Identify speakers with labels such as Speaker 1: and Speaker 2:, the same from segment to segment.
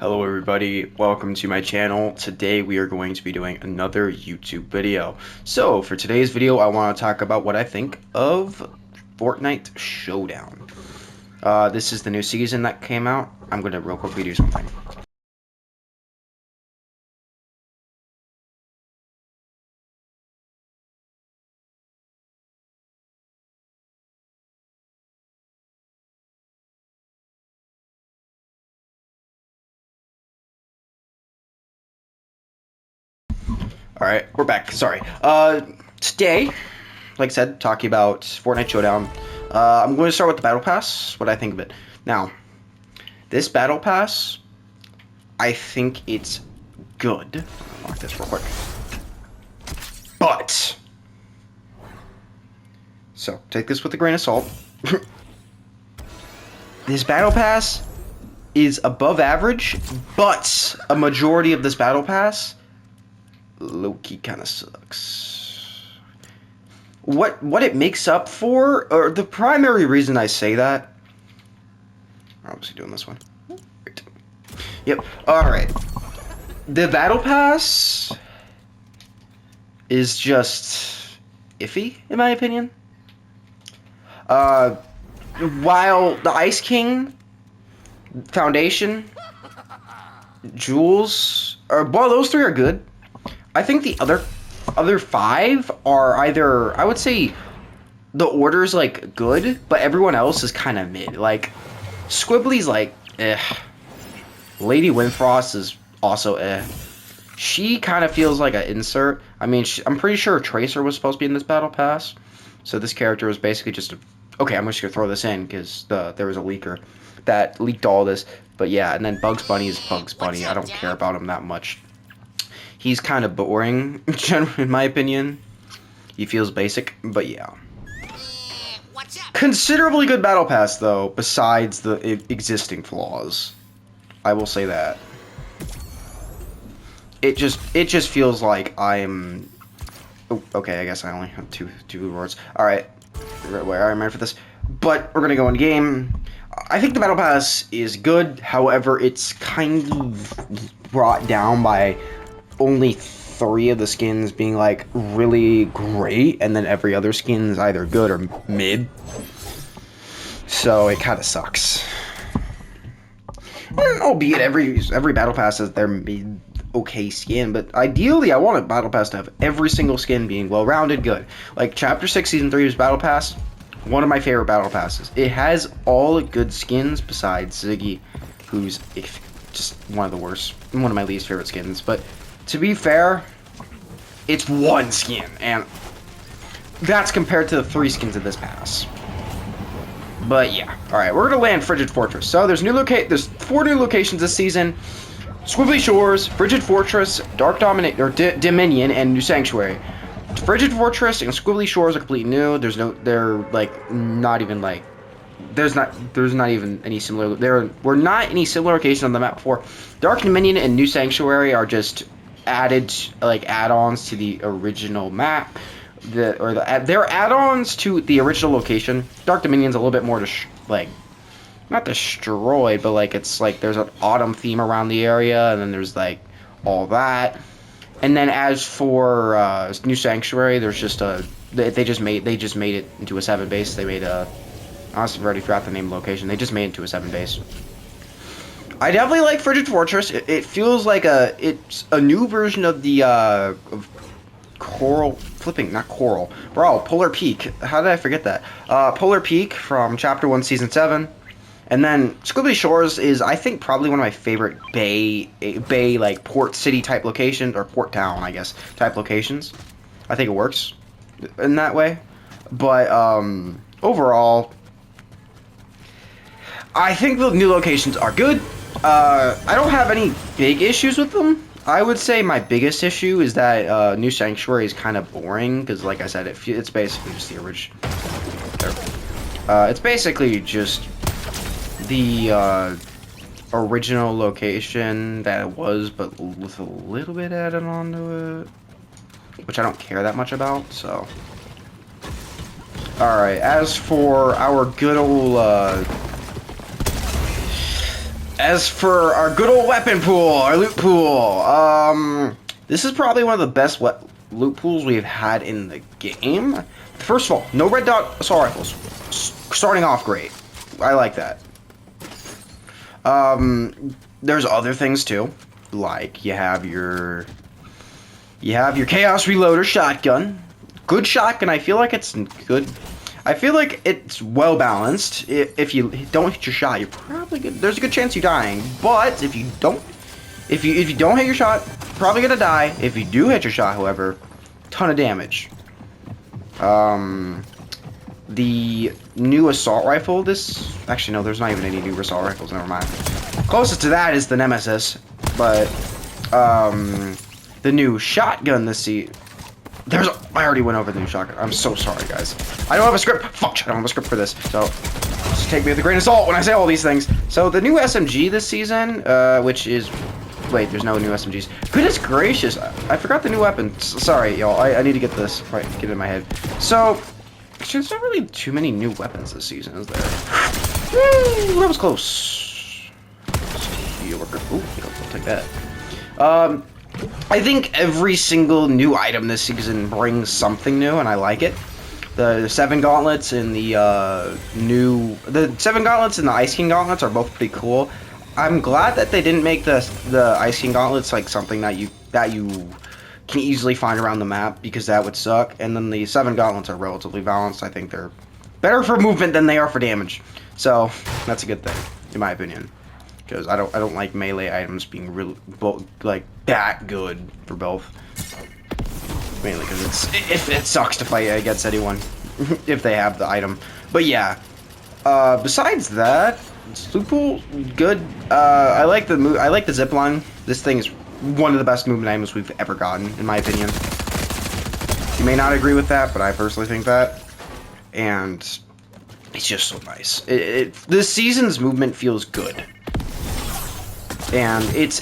Speaker 1: Hello everybody, welcome to my channel. Today we are going to be doing another YouTube video. So for today's video I want to talk about what I think of Fortnite Showdown. This is the new season that came out. I'm going to real quickly do something. Alright, we're back. Sorry. Today, like I said, talking about Fortnite Showdown. I'm going to start with the Battle Pass, what I think of it. Now, this Battle Pass, I think it's good. I'll lock this real quick. But, so, take this with a grain of salt. This Battle Pass is above average, but a majority of this Battle Pass low-key kind of sucks. What it makes up for, or the primary reason I say that, I'm obviously doing this one. Great. Yep. Alright. The Battle Pass is just iffy, in my opinion. While the Ice King, Foundation, Jewels, well, those three are good. I think the other five are either, I would say, the order's like good, but everyone else is kind of mid. Like, Squibbly's like, eh. Lady Windfrost is also eh. She kind of feels like an insert. I mean, I'm pretty sure Tracer was supposed to be in this Battle Pass, so this character was basically just a, okay, I'm just gonna throw this in because there was a leaker that leaked all this. But yeah, and then Bugs Bunny is Bugs Bunny. I don't care about him that much. He's kind of boring, in my opinion. He feels basic, but yeah. Considerably good Battle Pass, though, besides the existing flaws. I will say that. It just feels like I'm... Oh, okay, I guess I only have two words. Alright, where am I for this? But we're gonna go in game. I think the Battle Pass is good, however, it's kind of brought down by only 3 of the skins being like really great, and then every other skin is either good or mid. So it kind of sucks. Albeit every Battle Pass has their okay skin, but ideally I want a Battle Pass to have every single skin being well-rounded good. Like Chapter 6 Season 3's Battle Pass, one of my favorite Battle Passes. It has all good skins besides Ziggy, who's just one of the worst, one of my least favorite skins, but to be fair, it's one skin, and that's compared to the 3 skins of this pass. But yeah, alright, we're gonna land Frigid Fortress. So there's 4 new locations this season: Squibbly Shores, Frigid Fortress, Dark Dominion, and New Sanctuary. Frigid Fortress and Squibbly Shores are completely new. There's not even any similar. There were not any similar locations on the map before. Dark Dominion and New Sanctuary are just added like add-ons to the original map. They're add-ons to the original location. Dark Dominion's a little bit more like not destroyed, but like it's like there's an autumn theme around the area, and then there's like all that. And then as for New Sanctuary, there's just they just made it into a 7 base. They made a, honestly, I've already forgot the name of the location. They just made it into a 7 base. I definitely like Frigid Fortress. It feels like it's a new version of the of Polar Peak. How did I forget that? Polar Peak from Chapter 1 Season 7. And then Squibbly Shores is, I think, probably one of my favorite bay like port city type locations, or port town, I guess, type locations. I think it works in that way. But overall, I think the new locations are good. I don't have any big issues with them. I would say my biggest issue is that New Sanctuary is kind of boring, because like I said, it's basically just the original. It's basically just the original location that it was, but with a little bit added on to it, which I don't care that much about. So, all right. As for our good old As for our good old weapon pool, our loot pool, this is probably one of the best loot pools we've had in the game. First of all, no red dot assault rifles. Starting off great. I like that. There's other things too, like you have your Chaos Reloader shotgun. Good shotgun. I feel like it's good. I feel like it's well balanced. If you don't hit your shot, you're probably good. There's a good chance you're dying. But if you don't hit your shot, probably gonna die. If you do hit your shot, however, ton of damage. The new assault rifle. Actually no, there's not even any new assault rifles. Never mind. Closest to that is the Nemesis, but the new shotgun this season. I already went over the new shotgun. I'm so sorry, guys. I don't have a script. Fuck, I don't have a script for this. So, just take me with a grain of salt when I say all these things. So, the new SMG this season, which is... Wait, there's no new SMGs. Goodness gracious, I forgot the new weapon. Sorry, y'all. I need to get this right, get it in my head. So, actually, there's not really too many new weapons this season, is there? Woo, that was close. Ooh, I'll take that. I think every single new item this season brings something new, and I like it. The 7 gauntlets and the 7 gauntlets and the Ice King gauntlets are both pretty cool. I'm glad that they didn't make the Ice King gauntlets like something that you can easily find around the map, because that would suck. And then the 7 gauntlets are relatively balanced. I think they're better for movement than they are for damage. So that's a good thing, in my opinion. Because I don't like melee items being really like that good for both. Mainly because it sucks to fight against anyone if they have the item. But yeah, besides that, loot pool good. I like the zipline. This thing is one of the best movement items we've ever gotten, in my opinion. You may not agree with that, but I personally think that, and it's just so nice. This season's movement feels good. And it's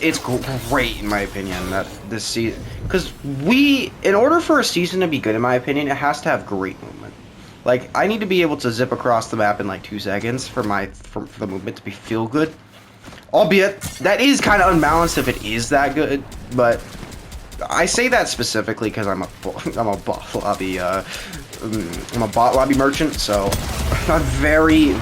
Speaker 1: great, in my opinion, that this season, because in order for a season to be good, in my opinion, it has to have great movement. Like, I need to be able to zip across the map in like 2 seconds for the movement to feel good. Albeit that is kind of unbalanced if it is that good, but I say that specifically because I'm a bot lobby merchant, so I'm very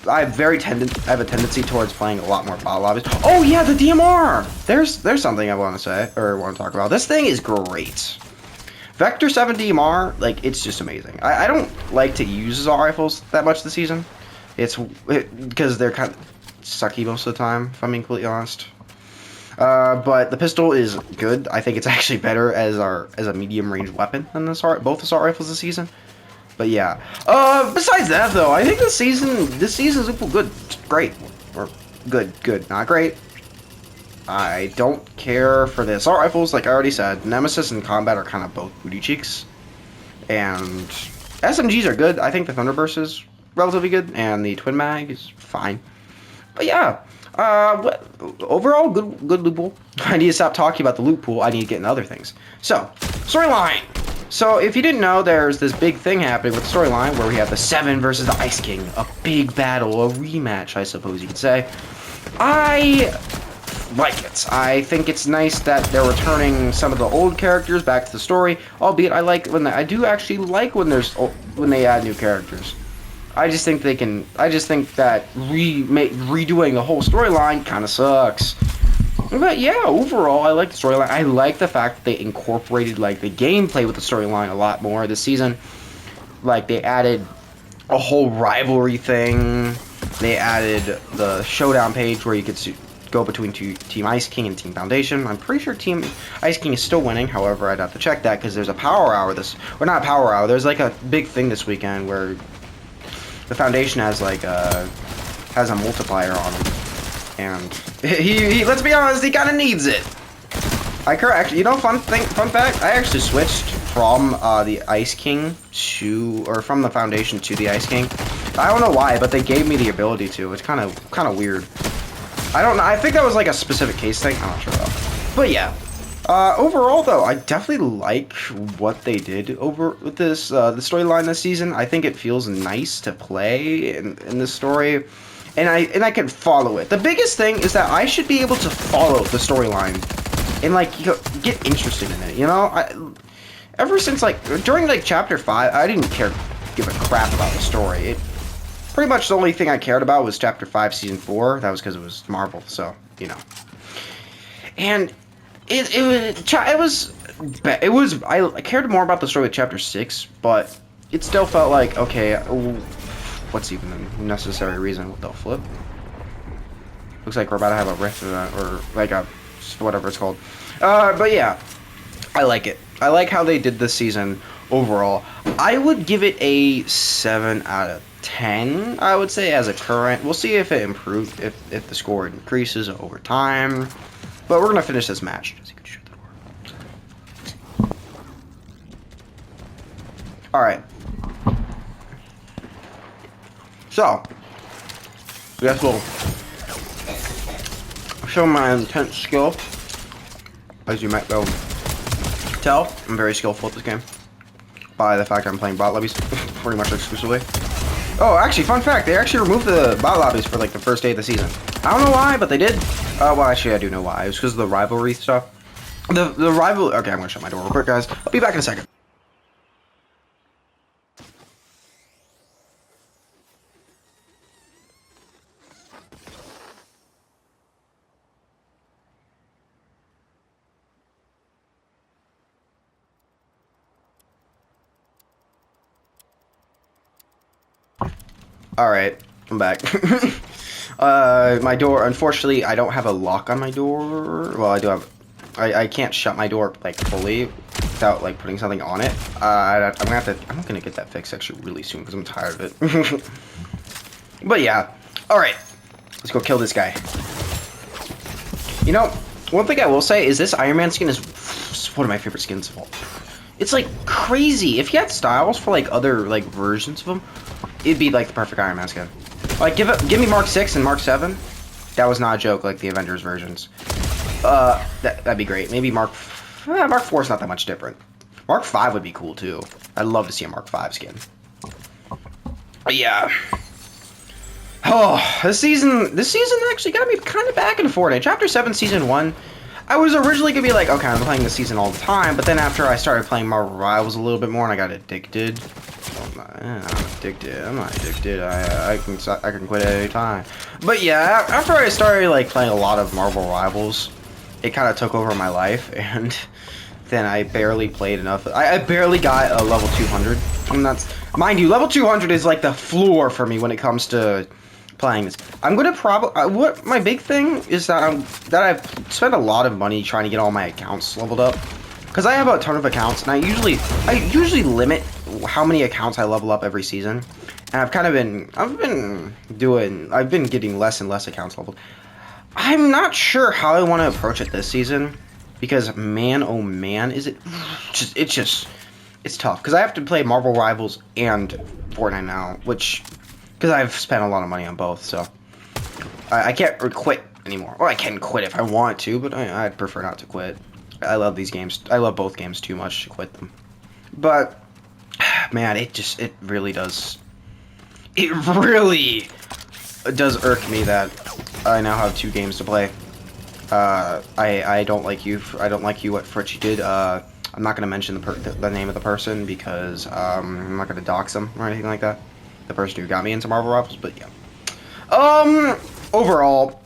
Speaker 1: I have a tendency towards playing a lot more bot lobbies. Oh yeah, the DMR! There's something I want to say, or want to talk about. This thing is great. Vector 7 DMR, like, it's just amazing. I don't like to use assault rifles that much this season. Because they're kind of sucky most of the time, if I'm being completely honest. But the pistol is good. I think it's actually better as a medium range weapon than both assault rifles this season. But yeah. Besides that though, I think this season's good. It's great. Or good, not great. I don't care for the assault rifles, like I already said. Nemesis and Combat are kind of both booty cheeks. And SMGs are good. I think the Thunderburst is relatively good, and the Twin Mag is fine. But yeah, overall, good loot pool. I need to stop talking about the loot pool. I need to get into other things. So, storyline. So, if you didn't know, there's this big thing happening with the storyline where we have the 7 versus the Ice King. A big battle, a rematch, I suppose you could say. I like it. I think it's nice that they're returning some of the old characters back to the story. Albeit, I do actually like when they add new characters. I just think that redoing the whole storyline kind of sucks. But yeah, overall, I like the storyline. I like the fact that they incorporated like the gameplay with the storyline a lot more this season. Like, they added a whole rivalry thing. They added the Showdown page where you could go between Team Ice King and Team Foundation. I'm pretty sure Team Ice King is still winning. However, I'd have to check that because there's a power hour or not a power hour. There's like a big thing this weekend where the Foundation has like has a multiplier on him, and he let's be honest, he kind of needs it. Actually, you know, fun fact, I actually switched from the Ice King from the Foundation to the Ice King. I don't know why, but they gave me the ability to. It's kind of weird. I don't know. I think that was like a specific case thing. I'm not sure though. But yeah. Overall, though, I definitely like what they did with this the storyline this season. I think it feels nice to play in this story, and I can follow it. The biggest thing is that I should be able to follow the storyline and like get interested in it. You know, ever since like during like chapter 5, I didn't give a crap about the story. It pretty much the only thing I cared about was chapter 5, season 4. That was because it was Marvel, so you know. And it was I cared more about the story with chapter 6, but it still felt like, okay, what's even the necessary reason? What the flip? Looks like we're about to have a rift or like a whatever it's called. But yeah, I like it. I like how they did this season overall. I would give it a 7 out of 10. I would say as a current. We'll see if it improved, if the score increases over time. But we're gonna finish this match. All right. So, I guess we'll show my intense skill. As you might be able to tell, I'm very skillful at this game. By the fact I'm playing bot lobbies pretty much exclusively. Oh, actually, fun fact, they actually removed the bot lobbies for like the first day of the season. I don't know why, but they did. Well, actually, I do know why. It was because of the rivalry stuff. The rival. Okay, I'm gonna shut my door real quick, guys. I'll be back in a second. Alright, I'm back. My door, unfortunately, I don't have a lock on my door. Well, I do have, I can't shut my door, like, fully without, like, putting something on it. I'm gonna get that fixed, actually, really soon, because I'm tired of it. But, yeah. Alright, let's go kill this guy. You know, one thing I will say is this Iron Man skin is one of my favorite skins of all. It's, like, crazy. If you had styles for, like, other, like, versions of them, it'd be like the perfect Iron Man skin. Like give me Mark 6 and Mark 7. That was not a joke, like the Avengers versions. That'd be great. Maybe Mark 4 is not that much different. Mark 5 would be cool too. I'd love to see a Mark 5 skin. But yeah. Oh, this season actually got me kind of back into Fortnite. Chapter 7, Season 1. I was originally gonna be like, okay, I'm playing this season all the time, but then after I started playing Marvel Rivals a little bit more and I got addicted. I'm not addicted. I can quit at any time. But yeah, after I started like playing a lot of Marvel Rivals, it kind of took over my life, and then I barely played enough. I barely got a level 200. And that's, mind you, level 200 is like the floor for me when it comes to playing this. I'm gonna what my big thing is that I've spent a lot of money trying to get all my accounts leveled up, because I have a ton of accounts, and I usually limit how many accounts I level up every season, and I've been getting less and less accounts leveled. I'm not sure how I want to approach it this season, because man, oh man, it's tough, because I have to play Marvel Rivals and Fortnite now, because I've spent a lot of money on both, so I can't quit anymore. Well, I can quit if I want to, but I'd prefer not to quit. I love these games. I love both games too much to quit them. But man, it really does. It really does irk me that I now have 2 games to play. I don't like you. I don't like you. What Fritchie did. I'm not gonna mention the name of the person because I'm not gonna dox them or anything like that. The person who got me into Marvel Rivals, but yeah. Overall,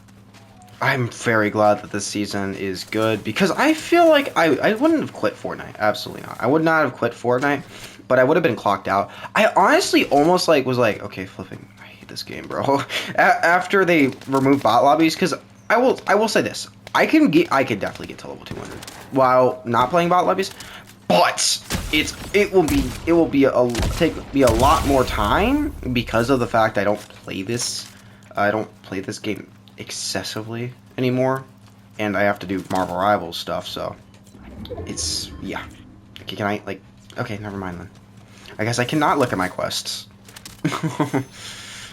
Speaker 1: I'm very glad that this season is good, because I feel like I wouldn't have quit Fortnite. Absolutely not. I would not have quit Fortnite, but I would have been clocked out. I honestly almost was like, okay, flipping. I hate this game, bro. After they removed bot lobbies, because I will say this. I could definitely get to level 200 while not playing bot lobbies, but it will take me a lot more time because of the fact I don't play this game excessively anymore, and I have to do Marvel Rivals stuff, so it's, yeah. Okay, can I, like, okay, never mind then. I guess I cannot look at my quests.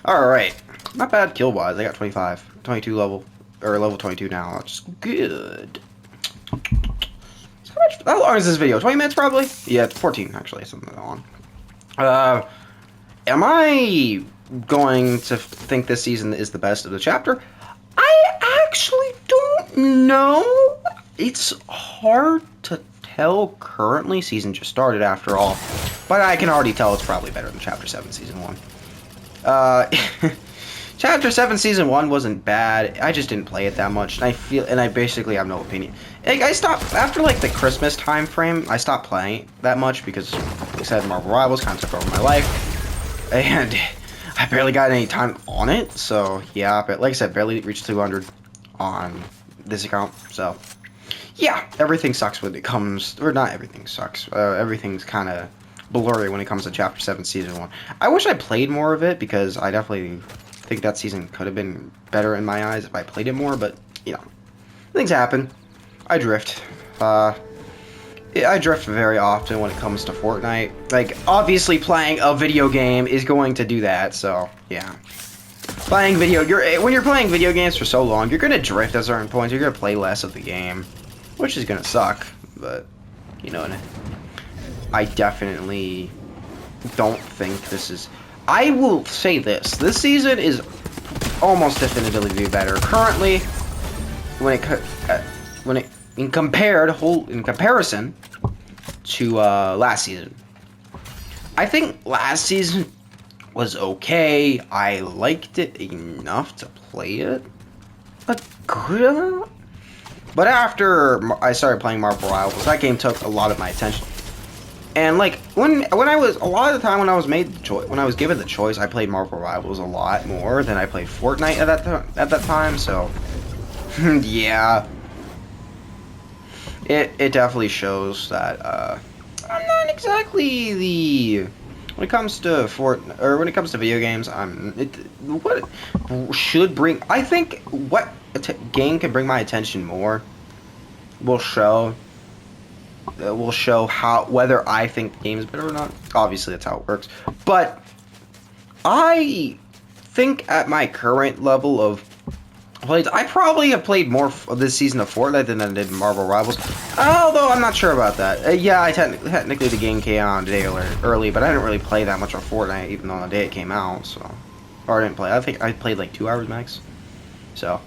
Speaker 1: Alright, not bad kill-wise. I got 25, 22 level, or level 22 now, that's good. How long is this video? 20 minutes probably? Yeah, it's 14 actually, something long. Am I going to think this season is the best of the chapter. I actually don't know. It's hard to tell currently. Season just started after all. But I can already tell it's probably better than Chapter 7 Season 1. Chapter 7 Season 1 wasn't bad. I just didn't play it that much. And I basically have no opinion. Like, I stopped, after like the Christmas time frame, I stopped playing it that much because, like I said, Marvel Rivals kind of took over my life. And I barely got any time on it. So, yeah, but like I said, barely reached 200 on this account. So, yeah, everything sucks when it comes, or not everything sucks. Everything's kind of blurry when it comes to Chapter 7 Season 1. I wish I played more of it because I definitely think that season could have been better in my eyes if I played it more, but, you know, things happen. I drift. I drift very often when it comes to Fortnite. Like, obviously playing a video game is going to do that, so, yeah. When you're playing video games for so long, you're gonna drift at certain points, you're gonna play less of the game, which is gonna suck, but, you know, I definitely don't think this is... I will say this season is almost definitively better. Currently, in comparison to last season, I think last season was okay. I liked it enough to play it a good amount. But after I started playing Marvel Rivals, that game took a lot of my attention. And like when I was a lot of the time when I was given the choice, I played Marvel Rivals a lot more than I played Fortnite at that time. So yeah, it definitely shows that I'm not exactly the when it comes to video games. I think what game can bring my attention more will show whether I think the game is better or not. Obviously, that's how it works. But I think at my current level of plays, I probably have played more of this season of Fortnite than I did Marvel Rivals. Although I'm not sure about that. Yeah, technically the game came out a day early, but I didn't really play that much of Fortnite even on the day it came out. So, or I didn't play. I think I played like 2 hours max. So,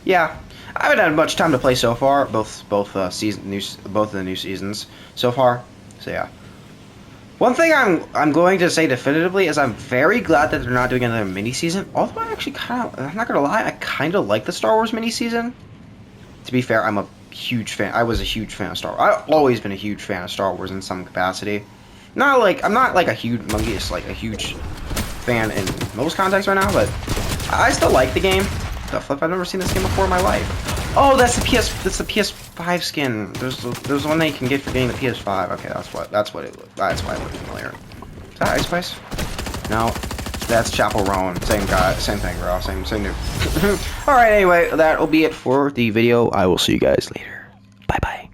Speaker 1: yeah. I haven't had much time to play so far, both of the new seasons so far. So yeah. One thing I'm going to say definitively is I'm very glad that they're not doing another mini season. Although I'm not gonna lie, I kind of like the Star Wars mini season. To be fair, I'm a huge fan. I was a huge fan of Star Wars. I've always been a huge fan of Star Wars in some capacity. I'm not like a huge fan in most contexts right now, but I still like the game. The flip, I've never seen this game before in my life. Oh, that's the PS5 skin. There's one that you can get for getting the PS5. Okay, that's why it looked familiar. Is that Ice Spice? No, that's Chapel Roan. Same guy, same thing, bro. Same dude. All right. Anyway, that'll be it for the video. I will see you guys later. Bye bye.